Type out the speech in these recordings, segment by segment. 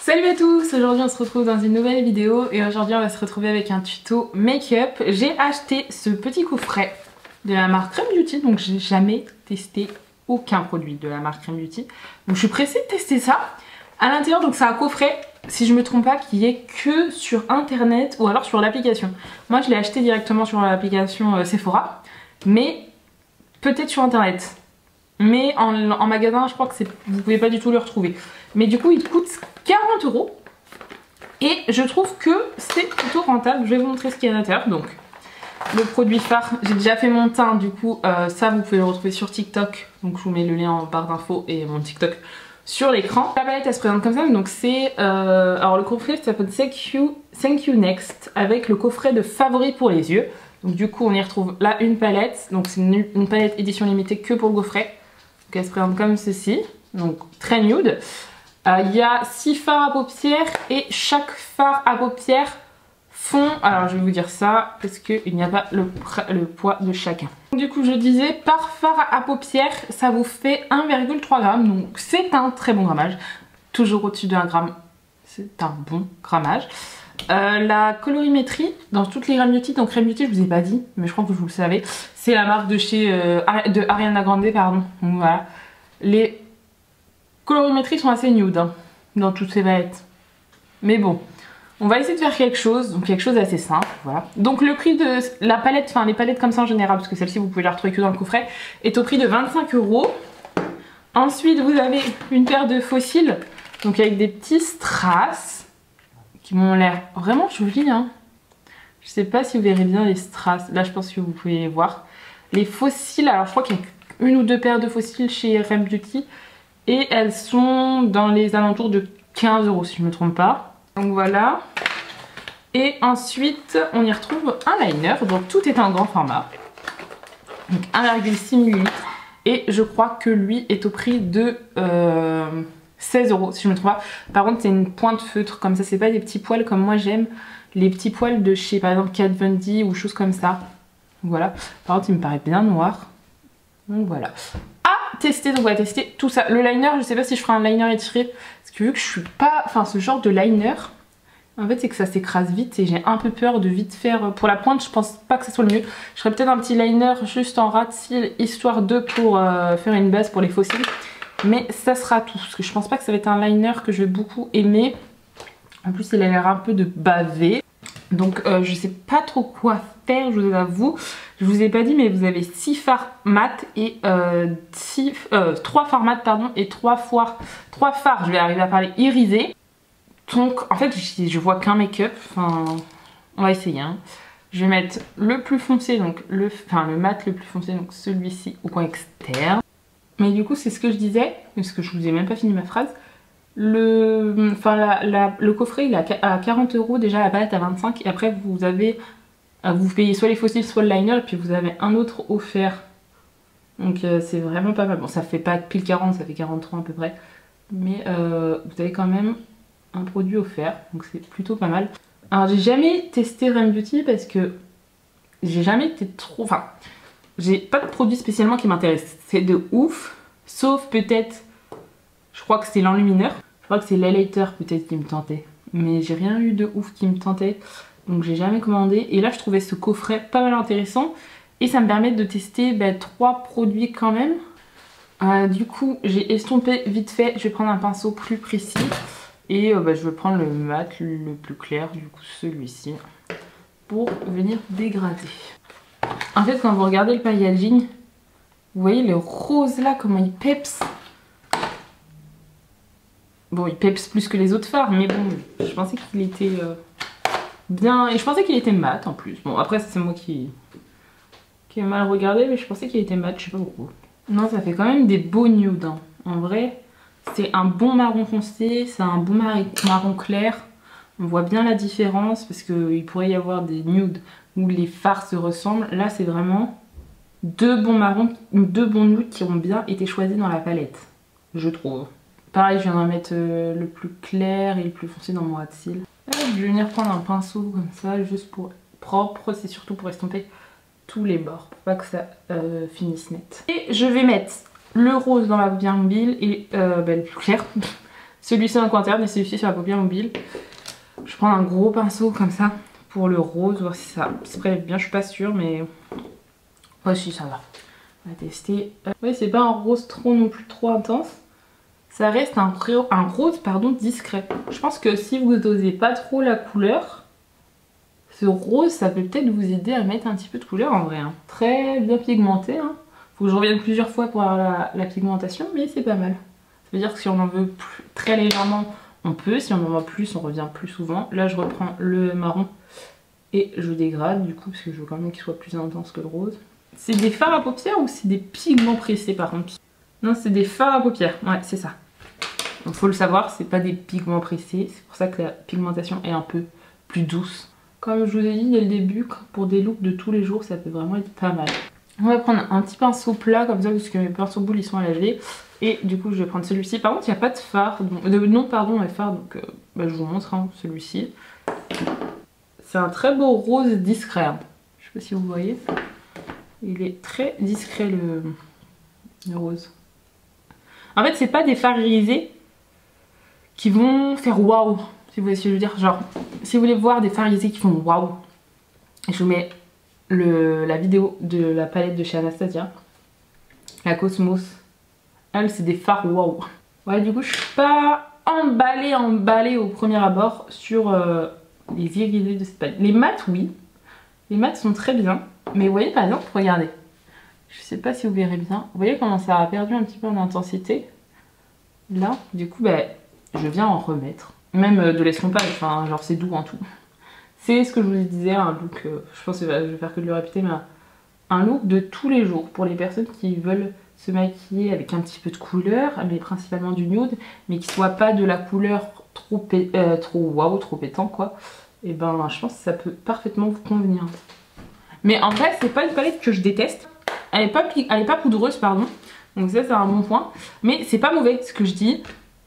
Salut à tous, aujourd'hui on se retrouve dans une nouvelle vidéo et aujourd'hui on va se retrouver avec un tuto make-up. J'ai acheté ce petit coffret de la marque Crème Beauty, donc j'ai jamais testé aucun produit de la marque Crème Beauty. Donc je suis pressée de tester ça. À l'intérieur, donc c'est un coffret, si je me trompe pas, qui est que sur internet ou alors sur l'application. Moi je l'ai acheté directement sur l'application Sephora, mais peut-être sur internet. Mais en magasin, je crois que vous pouvez pas du tout le retrouver. Mais du coup, il coûte 40 € et je trouve que c'est plutôt rentable. Je vais vous montrer ce qu'il y a à l'intérieur. Donc, le produit phare, j'ai déjà fait mon teint, du coup, ça vous pouvez le retrouver sur TikTok. Donc, je vous mets le lien en barre d'infos et mon TikTok sur l'écran. La palette, elle se présente comme ça. Donc, c'est alors le coffret s'appelle Thank you Next avec le coffret de favoris pour les yeux. Donc, du coup, on y retrouve là une palette. Donc, c'est une palette édition limitée que pour le coffret. Donc, elle se présente comme ceci. Donc, très nude. Il y a 6 fards à paupières et chaque fard à paupières font, alors je vais vous dire ça parce qu'il n'y a pas le poids de chacun. Du coup je disais, par fard à paupières ça vous fait 1,3 g, donc c'est un très bon grammage, toujours au-dessus de 1 gramme, c'est un bon grammage. La colorimétrie dans toutes les Crème Beauty, donc Crème Beauty je vous ai pas dit mais je crois que vous le savez, c'est la marque de chez de Ariana Grande, pardon. Donc voilà, les colorimétries sont assez nude hein, dans toutes ces palettes. Mais bon, on va essayer de faire quelque chose, donc quelque chose d'assez simple, voilà. Donc le prix de la palette, enfin les palettes comme ça en général, parce que celle-ci vous pouvez la retrouver que dans le coffret, est au prix de 25 €. Ensuite vous avez une paire de faux cils, donc avec des petits strass, qui m'ont l'air vraiment jolis hein. Je sais pas si vous verrez bien les strass, là je pense que vous pouvez les voir. Les faux cils, alors je crois qu'il y a une ou deux paires de faux cils chez Crème Beauty. Et elles sont dans les alentours de 15 € si je ne me trompe pas. Donc voilà. Et ensuite, on y retrouve un liner. Donc tout est en grand format. Donc 1,6 ml. Et je crois que lui est au prix de 16 € si je ne me trompe pas. Par contre, c'est une pointe feutre comme ça. C'est pas des petits poils comme moi j'aime. Les petits poils de chez par exemple Kat Von D ou choses comme ça. Voilà. Par contre, il me paraît bien noir. Donc voilà. Tester, donc on va tester tout ça. Le liner, je sais pas si je ferai un liner étiré parce que vu que je suis pas, enfin ce genre de liner en fait c'est que ça s'écrase vite et j'ai un peu peur de vite faire pour la pointe. Je pense pas que ça soit le mieux. Je ferai peut-être un petit liner juste en ras de cils histoire de pour faire une base pour les faux cils, mais ça sera tout parce que je pense pas que ça va être un liner que je vais beaucoup aimer. En plus il a l'air un peu de bavé, donc je sais pas trop quoi faire, je vous avoue. Je vous ai pas dit mais vous avez 6 fards mat et 3 fards mat pardon et 3 fards, je vais arriver à parler, irisés. Donc en fait je vois qu'un make-up, enfin on va essayer hein. Je vais mettre le plus foncé, donc le mat le plus foncé, donc celui-ci au coin externe. Mais du coup c'est ce que je disais, parce que je vous ai même pas fini ma phrase. Le coffret il est à 40 € déjà, la palette à 25 € et après vous avez vous payez soit les faux cils soit le liner et puis vous avez un autre offert. Donc c'est vraiment pas mal. Bon ça fait pas pile 40, ça fait 43 à peu près. Mais vous avez quand même un produit offert. Donc c'est plutôt pas mal. Alors j'ai jamais testé Crème Beauty parce que j'ai jamais été trop... Enfin j'ai pas de produit spécialement qui m'intéresse. C'est de ouf. Sauf peut-être... Je crois que c'est l'enlumineur. Je crois que c'est l'highlighter peut-être qui me tentait. Mais j'ai rien eu de ouf qui me tentait. Donc j'ai jamais commandé. Et là je trouvais ce coffret pas mal intéressant. Et ça me permet de tester 3 produits quand même. Du coup j'ai estompé vite fait. Je vais prendre un pinceau plus précis. Et je vais prendre le mat le plus clair. Du coup celui-ci. Pour venir dégrader. En fait quand vous regardez le packaging. Vous voyez le rose là comment il peps. Bon il peps plus que les autres fards. Mais bon je pensais qu'il était... bien, et je pensais qu'il était mat en plus. Bon après c'est moi qui ai mal regardé, mais je pensais qu'il était mat, je sais pas pourquoi. Non ça fait quand même des beaux nudes hein. En vrai c'est un bon marron foncé, c'est un bon marron clair. On voit bien la différence parce qu'il pourrait y avoir des nudes où les fards se ressemblent. Là c'est vraiment deux bons marrons, deux bons nudes qui ont bien été choisis dans la palette, je trouve. Pareil je viendrai mettre le plus clair et le plus foncé dans mon ras de cils. Je vais venir prendre un pinceau comme ça, juste pour propre, c'est surtout pour estomper tous les bords, pour pas que ça finisse net. Et je vais mettre le rose dans la paupière mobile et le plus clair Celui-ci en coin interne et celui-ci sur la paupière mobile. Je prends un gros pinceau comme ça pour le rose, voir si ça se prélève bien, je suis pas sûre, mais ouais, si ça va. On va tester. Ouais, c'est pas un rose trop non plus trop intense. Ça reste un rose pardon, discret. Je pense que si vous dosez pas trop la couleur, ce rose, ça peut peut-être vous aider à mettre un petit peu de couleur en vrai. Hein. Très bien pigmenté. Hein. Faut que je revienne plusieurs fois pour avoir la pigmentation, mais c'est pas mal. Ça veut dire que si on en veut plus, très légèrement, on peut. Si on en veut plus, on revient plus souvent. Là, je reprends le marron et je dégrade du coup, parce que je veux quand même qu'il soit plus intense que le rose. C'est des fards à paupières ou c'est des pigments pressés par contre? Non, c'est des fards à paupières. Ouais, c'est ça. Donc faut le savoir, c'est pas des pigments pressés. C'est pour ça que la pigmentation est un peu plus douce. Comme je vous ai dit dès le début, pour des looks de tous les jours, ça peut vraiment être pas mal. On va prendre un petit pinceau plat comme ça, parce que mes pinceaux boules ils sont à laver. Et du coup je vais prendre celui-ci. Par contre il n'y a pas de fard, non pardon, il y a fard, donc je vous montre hein, celui-ci. C'est un très beau rose discret. Hein. Je sais pas si vous voyez. Il est très discret le rose. En fait c'est pas des fards irisés qui vont faire waouh, si vous voyez ce que je veux dire. Genre si vous voulez voir des fards irisés qui font waouh, je vous mets la vidéo de la palette de chez Anastasia, la Cosmos. Elle c'est des fards waouh. Ouais, du coup je suis pas emballée au premier abord sur les irisés de cette palette. Les mats oui, les mats sont très bien, mais vous voyez par exemple, regardez, je sais pas si vous verrez bien, vous voyez comment ça a perdu un petit peu en intensité là. Du coup bah, je viens en remettre, même de l'estompage, enfin genre c'est doux en tout. C'est ce que je vous disais, un look, je pense que je vais faire que de le répéter, mais un look de tous les jours pour les personnes qui veulent se maquiller avec un petit peu de couleur, mais principalement du nude, mais qui soit pas de la couleur trop waouh, trop pétant quoi. Et ben je pense que ça peut parfaitement vous convenir. Mais en vrai c'est pas une palette que je déteste, elle est pas poudreuse pardon, donc ça c'est un bon point, mais c'est pas mauvais ce que je dis,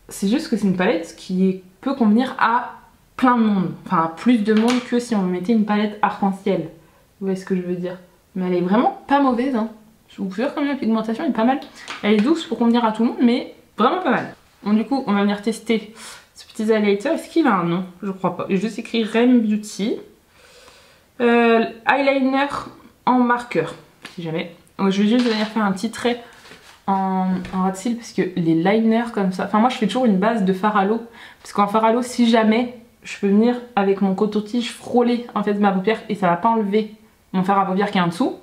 c'est juste que c'est une palette qui peut convenir à plein de monde, enfin plus de monde que si on mettait une palette arc-en-ciel. Vous voyez ce que je veux dire? Mais elle est vraiment pas mauvaise, hein. Je vous jure comme la pigmentation est pas mal. Elle est douce pour convenir à tout le monde, mais vraiment pas mal. Bon du coup on va venir tester ce petit highlighter. Est-ce qu'il a un nom? Je crois pas. Il est juste écrit Rem Beauty. Eyeliner en marqueur, si jamais. Donc, je vais juste venir faire un petit trait en ras de cils, parce que les liners comme ça, enfin moi je fais toujours une base de fard à l'eau, parce qu'en fard à l'eau si jamais je peux venir avec mon coton-tige frôler en fait ma paupière et ça va pas enlever mon fard à paupière qui est en dessous,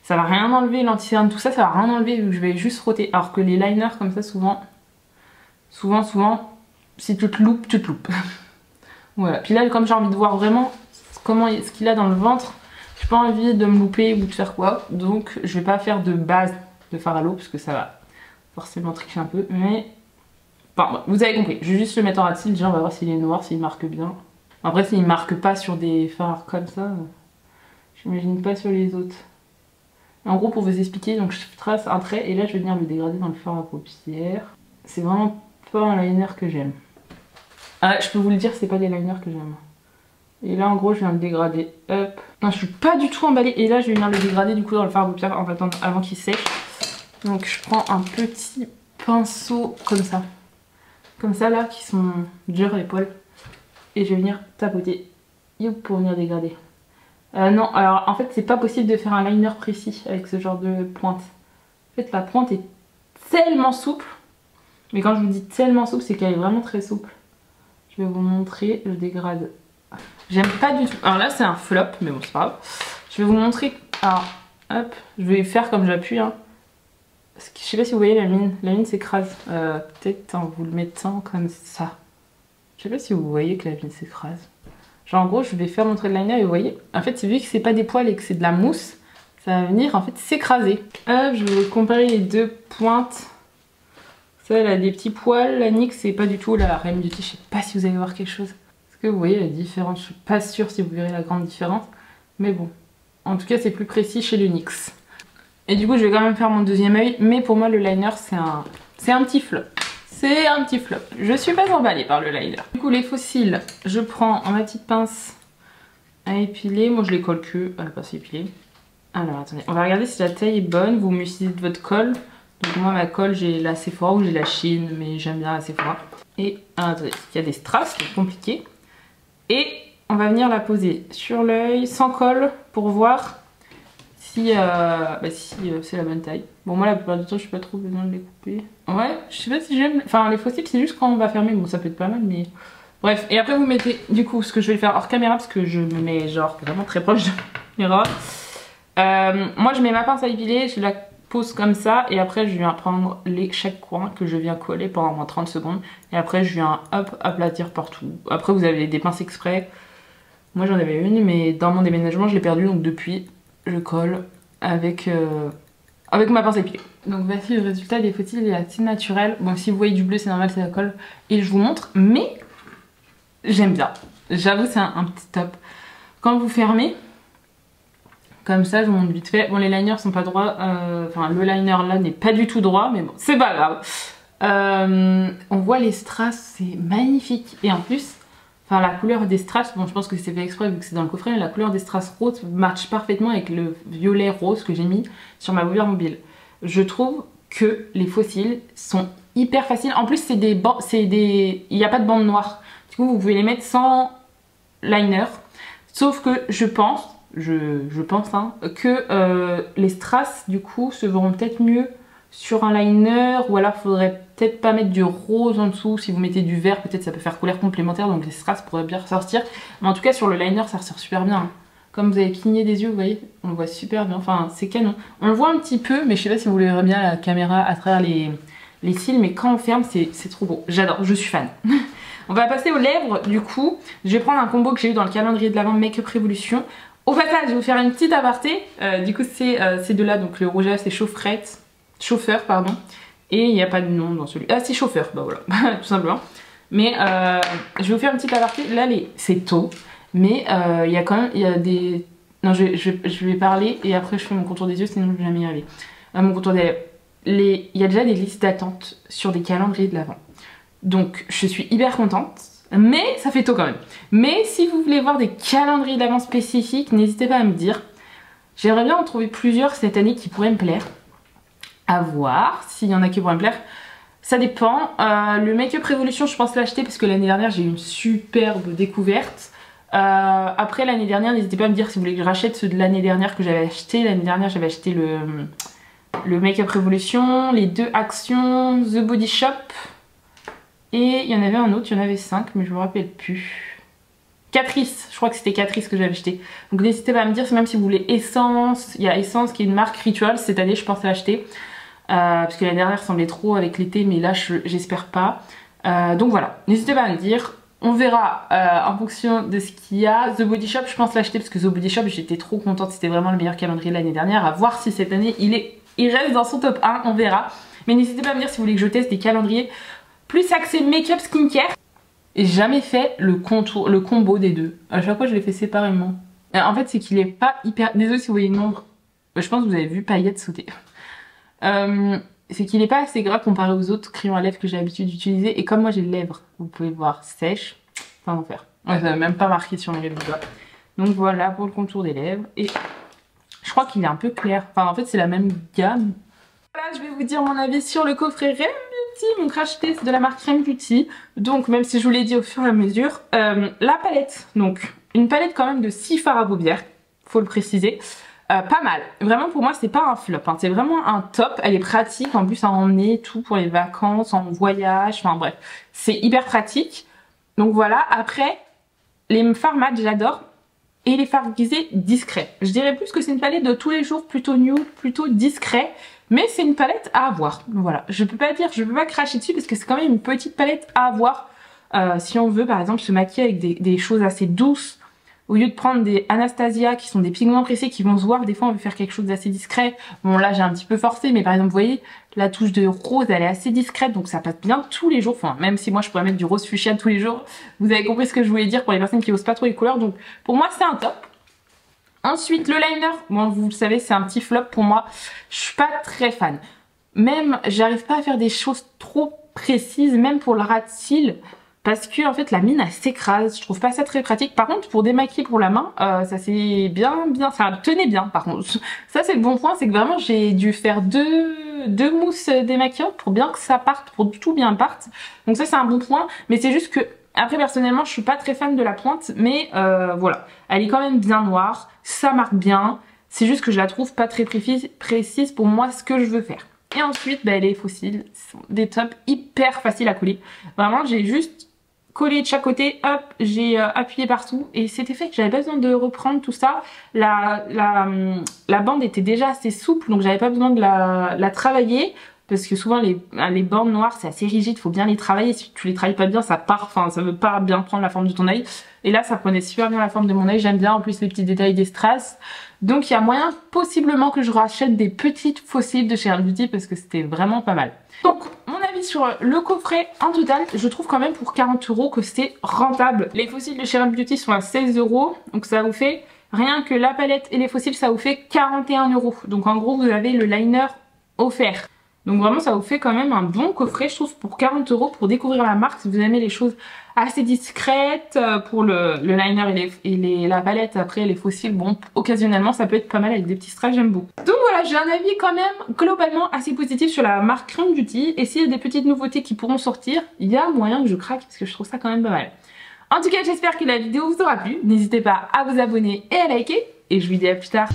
ça va rien enlever, l'anti-cerne tout ça, ça va rien enlever vu que je vais juste frotter, alors que les liners comme ça souvent si tu te loupes, tu te loupes. Voilà, puis là comme j'ai envie de voir vraiment ce qu'il a dans le ventre, j'ai pas envie de me louper ou de faire quoi, donc je vais pas faire de base de fard à l'eau parce que ça va forcément tricher un peu, mais enfin vous avez compris, je vais juste le mettre en ras de cils, déjà on va voir s'il est noir, s'il marque bien. Après s'il marque pas sur des fards comme ça, j'imagine pas sur les autres. En gros pour vous expliquer, donc je trace un trait et là je vais venir le dégrader dans le fard à paupières. C'est vraiment pas un liner que j'aime. Ah, je peux vous le dire, c'est pas des liners que j'aime. Et là en gros je viens le dégrader, hop. Non je suis pas du tout emballée et là je vais venir le dégrader du coup dans le fard à paupières en attendant avant qu'il sèche. Donc je prends un petit pinceau comme ça là qui sont durs les poils. Et je vais venir tapoter pour venir dégrader. Non alors en fait c'est pas possible de faire un liner précis avec ce genre de pointe. En fait la pointe est tellement souple. Mais quand je vous dis tellement souple c'est qu'elle est vraiment très souple. Je vais vous montrer, je dégrade. J'aime pas du tout. Alors là c'est un flop mais bon c'est pas grave. Je vais vous montrer. Alors hop, je vais faire comme j'appuie hein. Je sais pas si vous voyez la mine s'écrase. Peut-être en vous le mettant comme ça. Je sais pas si vous voyez que la mine s'écrase. Genre en gros je vais faire mon trait de liner et vous voyez, en fait vu que c'est pas des poils et que c'est de la mousse, ça va venir en fait s'écraser. Hop, je vais comparer les deux pointes. Ça elle a des petits poils, la NYX c'est pas du tout la Rem Beauty, je sais pas si vous allez voir quelque chose. Est-ce que vous voyez la différence? Je suis pas sûre si vous verrez la grande différence. Mais bon, en tout cas c'est plus précis chez le NYX. Et du coup je vais quand même faire mon deuxième œil, mais pour moi le liner c'est un petit flop. C'est un petit flop. Je suis pas emballée par le liner. Du coup les faux cils, je prends ma petite pince à épiler. Moi je les colle que à la pince à épiler. Alors attendez, on va regarder si la taille est bonne. Vous m'utilisez de votre colle. Donc moi ma colle j'ai la Sephora ou j'ai la Shein, mais j'aime bien la Sephora. Et attendez, il y a des strass, c'est compliqué. Et on va venir la poser sur l'œil sans colle pour voir si, c'est la bonne taille. Bon moi la plupart du temps je suis pas trop besoin de les couper. Ouais, je sais pas si j'aime, enfin les fossiles c'est juste quand on va fermer, bon ça peut être pas mal mais... Bref, et après vous mettez, du coup ce que je vais faire hors caméra parce que je me mets genre vraiment très proche de la caméra. Moi je mets ma pince à épiler, je la pose comme ça et après je viens prendre chaque coin que je viens coller pendant moins 30 secondes et après je viens hop aplatir partout. Après vous avez des pinces exprès, moi j'en avais une mais dans mon déménagement je l'ai perdue donc depuis je colle avec ma pince à épiler. Donc voici le résultat des fossiles, il est assez naturel. Bon si vous voyez du bleu c'est normal, c'est la colle et je vous montre mais j'aime bien. J'avoue c'est un petit top. Quand vous fermez, comme ça je vous montre vite fait. Bon les liners sont pas droits, enfin le liner là n'est pas du tout droit mais bon c'est pas grave. On voit les strass, c'est magnifique et en plus, enfin la couleur des strass, bon je pense que c'est fait exprès vu que c'est dans le coffret, mais la couleur des strass rose match parfaitement avec le violet rose que j'ai mis sur ma bouilloire mobile. Je trouve que les fossiles sont hyper faciles. En plus c'est des il n'y a pas de bande noire. Du coup vous pouvez les mettre sans liner. Sauf que je pense hein, que les strass du coup se verront peut-être mieux sur un liner. Ou alors faudrait peut-être pas mettre du rose en dessous. Si vous mettez du vert peut-être ça peut faire couleur complémentaire. Donc les strass pourraient bien ressortir. Mais en tout cas sur le liner ça ressort super bien hein. Comme vous avez cligné des yeux, vous voyez, on le voit super bien, enfin c'est canon. On le voit un petit peu, mais je sais pas si vous le verrez bien à la caméra à travers les cils, mais quand on ferme, c'est trop beau. J'adore, je suis fan. On va passer aux lèvres, du coup, je vais prendre un combo que j'ai eu dans le calendrier de l'Avent Make Up Révolution. Au passage, je vais vous faire une petite aparté, du coup c'est ces deux-là, donc le rouge à lèvres c'est Chauffeur, pardon, et il n'y a pas de nom dans celui. Ah c'est Chauffeur, bah voilà, tout simplement. Mais je vais vous faire une petite aparté, là c'est tôt. Mais il y a quand même, il y a des... Non, je vais parler et après je fais mon contour des yeux, sinon je vais jamais y arriver. Mon contour des lèvres. Il y a déjà des listes d'attente sur des calendriers de l'Avent. Donc je suis hyper contente, mais ça fait tôt quand même. Mais si vous voulez voir des calendriers de l'Avent spécifiques, n'hésitez pas à me dire. J'aimerais bien en trouver plusieurs cette année qui pourraient me plaire. À voir s'il y en a qui pourraient me plaire. Ça dépend. Le Make Up Révolution, je pense l'acheter parce que l'année dernière j'ai eu une superbe découverte. Après l'année dernière, n'hésitez pas à me dire si vous voulez que je rachète ceux de l'année dernière que j'avais acheté. L'année dernière j'avais acheté le Make Up Révolution, les deux actions, The Body Shop et il y en avait un autre, il y en avait 5 mais je me rappelle plus. Catrice, je crois que c'était Catrice que j'avais acheté. Donc n'hésitez pas à me dire, même si vous voulez Essence, il y a Essence qui est une marque Ritual, cette année je pense l'acheter. Parce que l'année dernière semblait trop avec l'été mais là j'espère pas. Donc voilà, n'hésitez pas à me dire. On verra en fonction de ce qu'il y a. The Body Shop, je pense l'acheter parce que The Body Shop, j'étais trop contente. C'était vraiment le meilleur calendrier de l'année dernière. À voir si cette année, il reste dans son top 1. On verra. Mais n'hésitez pas à me dire si vous voulez que je teste des calendriers plus axés make-up skincare. J'ai jamais fait le combo des deux. À chaque fois, je les fais séparément. En fait, c'est qu'il est pas hyper... Désolée si vous voyez le nombre. Je pense que vous avez vu paillettes sauter. C'est qu'il n'est pas assez gras comparé aux autres crayons à lèvres que j'ai l'habitude d'utiliser. Et comme moi j'ai les lèvres, vous pouvez le voir, sèches, c'est un enfer. Ouais, ça n'a même pas marqué sur mes lèvres du doigt. Donc voilà pour le contour des lèvres. Et je crois qu'il est un peu clair. Enfin en fait c'est la même gamme. Voilà, je vais vous dire mon avis sur le coffret Rem Beauty, mon crash test de la marque Rem Beauty. Donc même si je vous l'ai dit au fur et à mesure, la palette. Donc une palette quand même de 6 fards à paupières, faut le préciser. Pas mal. Vraiment pour moi c'est pas un flop, hein. C'est vraiment un top. Elle est pratique en plus à emmener tout pour les vacances, en voyage, enfin bref. C'est hyper pratique. Donc voilà, après les fards mat j'adore. Et les fards grisés discrets. Je dirais plus que c'est une palette de tous les jours, plutôt nude, plutôt discret. Mais c'est une palette à avoir. Donc voilà, je peux pas cracher dessus parce que c'est quand même une petite palette à avoir. Si on veut par exemple se maquiller avec des choses assez douces. Au lieu de prendre des Anastasia qui sont des pigments pressés qui vont se voir, des fois on veut faire quelque chose d'assez discret. Bon là j'ai un petit peu forcé mais par exemple vous voyez la touche de rose elle est assez discrète donc ça passe bien tous les jours. Enfin même si moi je pourrais mettre du rose fuchsia tous les jours. Vous avez compris ce que je voulais dire pour les personnes qui osent pas trop les couleurs. Donc pour moi c'est un top. Ensuite le liner, bon vous le savez c'est un petit flop pour moi. Je suis pas très fan. Même j'arrive pas à faire des choses trop précises même pour le ras de cils. Parce que en fait la mine elle s'écrase, je trouve pas ça très pratique. Par contre pour démaquiller pour la main, ça c'est bien, ça tenait bien par contre. Ça c'est le bon point, c'est que vraiment j'ai dû faire deux deux mousses démaquillantes pour bien que ça parte, pour tout bien parte. Donc ça c'est un bon point, mais c'est juste que après personnellement je suis pas très fan de la pointe, mais voilà, elle est quand même bien noire, ça marque bien, c'est juste que je la trouve pas très précise pour moi ce que je veux faire. Et ensuite les fossiles sont des tops hyper faciles à coller, vraiment j'ai juste collé de chaque côté, hop, j'ai appuyé partout et c'était fait, que j'avais pas besoin de reprendre tout ça. La bande était déjà assez souple, donc j'avais pas besoin de la travailler, parce que souvent les bandes noires c'est assez rigide, faut bien les travailler, si tu les travailles pas bien ça part, enfin ça veut pas bien prendre la forme de ton œil, et là ça prenait super bien la forme de mon œil, j'aime bien en plus les petits détails des strass, donc il y a moyen possiblement que je rachète des petites fossiles de chez Rare Beauty parce que c'était vraiment pas mal. Donc mon avis sur le coffret en total, je trouve quand même pour 40 € que c'est rentable. Les fossiles de chez Rare Beauty sont à 16 €, donc ça vous fait, rien que la palette et les fossiles, ça vous fait 41 €. Donc en gros vous avez le liner offert. Donc vraiment ça vous fait quand même un bon coffret je trouve pour 40 € pour découvrir la marque si vous aimez les choses assez discrètes, pour le liner et la palette, après les fossiles, bon occasionnellement ça peut être pas mal avec des petits strass, j'aime beaucoup. Donc voilà, j'ai un avis quand même globalement assez positif sur la marque Rare Beauty, et s'il y a des petites nouveautés qui pourront sortir, il y a moyen que je craque parce que je trouve ça quand même pas mal. En tout cas j'espère que la vidéo vous aura plu, n'hésitez pas à vous abonner et à liker, et je vous dis à plus tard.